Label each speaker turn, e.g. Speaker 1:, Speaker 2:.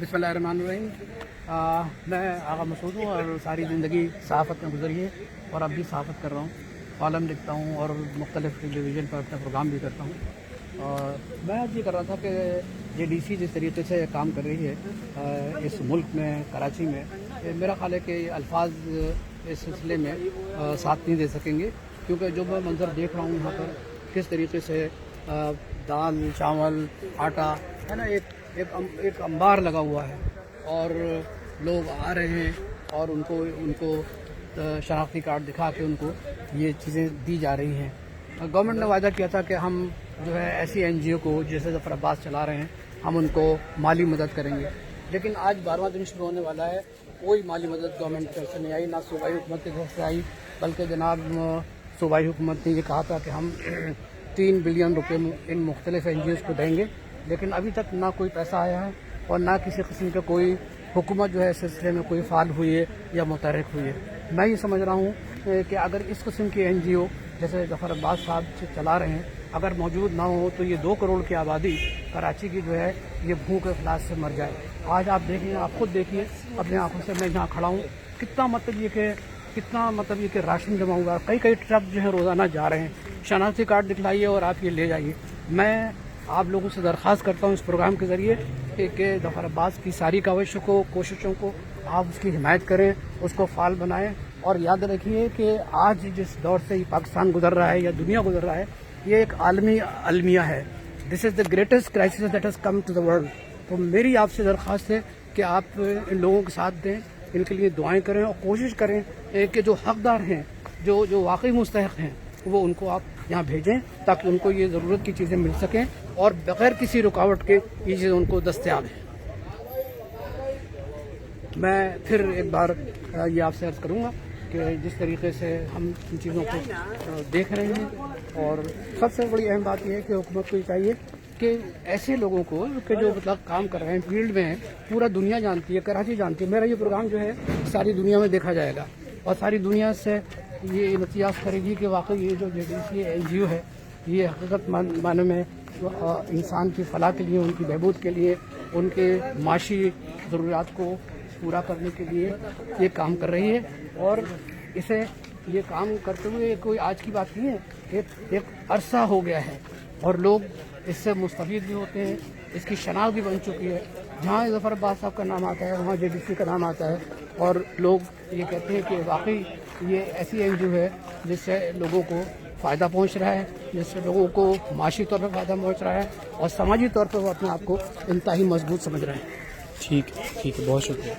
Speaker 1: बिस्मिल्लाहिर्रहमानिर्रहीम। मैं आगा मसूद हूँ और सारी ज़िंदगी सहाफ़त में गुजरी है और अब भी सहाफ़त कर रहा हूँ। कॉलम लिखता हूँ और मुख्तलिफ़ टेलीविज़न पर अपना प्रोग्राम भी करता हूँ। और मैं आज ये कर रहा था कि JDC जिस तरीके से काम कर रही है इस मुल्क में, कराची में, मेरा ख्याल है कि अल्फाज इस सिलसिले में साथ नहीं दे सकेंगे, क्योंकि जो मैं मंज़र देख रहा हूँ यहाँ पर किस तरीके से दाल, चावल, आटा है ना, एक अंबार लगा हुआ है और लोग आ रहे हैं और उनको शनाख्ती कार्ड दिखा के उनको ये चीज़ें दी जा रही हैं। गवर्नमेंट ने वादा किया था कि हम जो है ऐसी NGO को जैसे ज़फ़र अब्बास चला रहे हैं, हम उनको माली मदद करेंगे, लेकिन आज 12वां दिन शुरू होने वाला है, कोई माली मदद गवर्नमेंट की तरफ से नहीं आई, ना सूबाई हुकूमत की तरफ से आई, बल्कि जनाब सूबाई हुकूमत ने ये कहा था कि हम 3 बिलियन रुपए इन मुख्तलिफ NGOs को देंगे, लेकिन अभी तक ना कोई पैसा आया है और ना किसी किस्म का कोई हुकूमत जो है इस सिलसिले में कोई फ़ाल हुई है या मुतहर्रिक हुई है। मैं ये समझ रहा हूँ कि अगर इस किस्म की NGO जैसे ज़फ़र अब्बास साहब चला रहे हैं अगर मौजूद ना हो तो ये 2 करोड़ की आबादी कराची की जो है ये भूख इफ़लास से मर जाए। आज आप देखिए, आप खुद देखिए अपने आंखों से, मैं जहाँ खड़ा हूँ कितना मतलब ये कि राशन जमा हुआ, कई ट्रक जो है रोज़ाना जा रहे हैं। शनाख्ती कार्ड दिखलाइए और आप ये ले जाइए। मैं आप लोगों से दरख्वास्त करता हूँ इस प्रोग्राम के ज़रिए कि ज़फ़र अब्बास की सारी कोशिशों को आप उसकी हिमायत करें, उसको फ़ाल बनाएं और याद रखिए कि आज जिस दौर से पाकिस्तान गुजर रहा है या दुनिया गुजर रहा है, ये एक आलमी अलमिया है। This is the greatest crisis that has come to the world. तो मेरी आपसे दरख्वास्त है कि आप इन लोगों के साथ दें, इनके लिए दुआएं करें और कोशिश करें कि जो हकदार हैं, जो वाकई मुस्तहक़ हैं, वो उनको आप यहाँ भेजें ताकि उनको ये ज़रूरत की चीज़ें मिल सकें और बग़ैर किसी रुकावट के ये चीज़ें उनको दस्तयाब हैं। मैं फिर एक बार ये आपसे अर्ज़ करूँगा कि जिस तरीके से हम इन चीज़ों को देख रहे हैं, और सबसे बड़ी अहम बात यह है कि हुकूमत को चाहिए कि ऐसे लोगों को कि जो मतलब काम कर रहे हैं, फील्ड में हैं, पूरा दुनिया जानती है, कराची जानती है। मेरा ये प्रोग्राम जो है सारी दुनिया में देखा जाएगा और सारी दुनिया से ये इम्तियाज़ करेगी कि वाकई ये जो JDC NGO है ये हकीकत माने में इंसान की फलाह के लिए, उनकी बहबूद के लिए, उनके माशी ज़रूरियात को पूरा करने के लिए ये काम कर रही है। और इसे ये काम करते हुए कोई आज की बात नहीं है, एक अरसा हो गया है और लोग इससे मुस्तफ़ीद भी होते हैं, इसकी शनाख्त भी बन चुकी है। जहाँ ज़फ़र अब्बास साहब का नाम आता है वहाँ JDC का नाम आता है और लोग ये कहते हैं कि वाकई ये ऐसी NGO है जिससे लोगों को फ़ायदा पहुँच रहा है, जिससे लोगों को माशी तौर पर फ़ायदा पहुँच रहा है और समाजी तौर पर वो अपने आप को इंतहाई मजबूत समझ रहे हैं।
Speaker 2: ठीक है, बहुत शुक्रिया।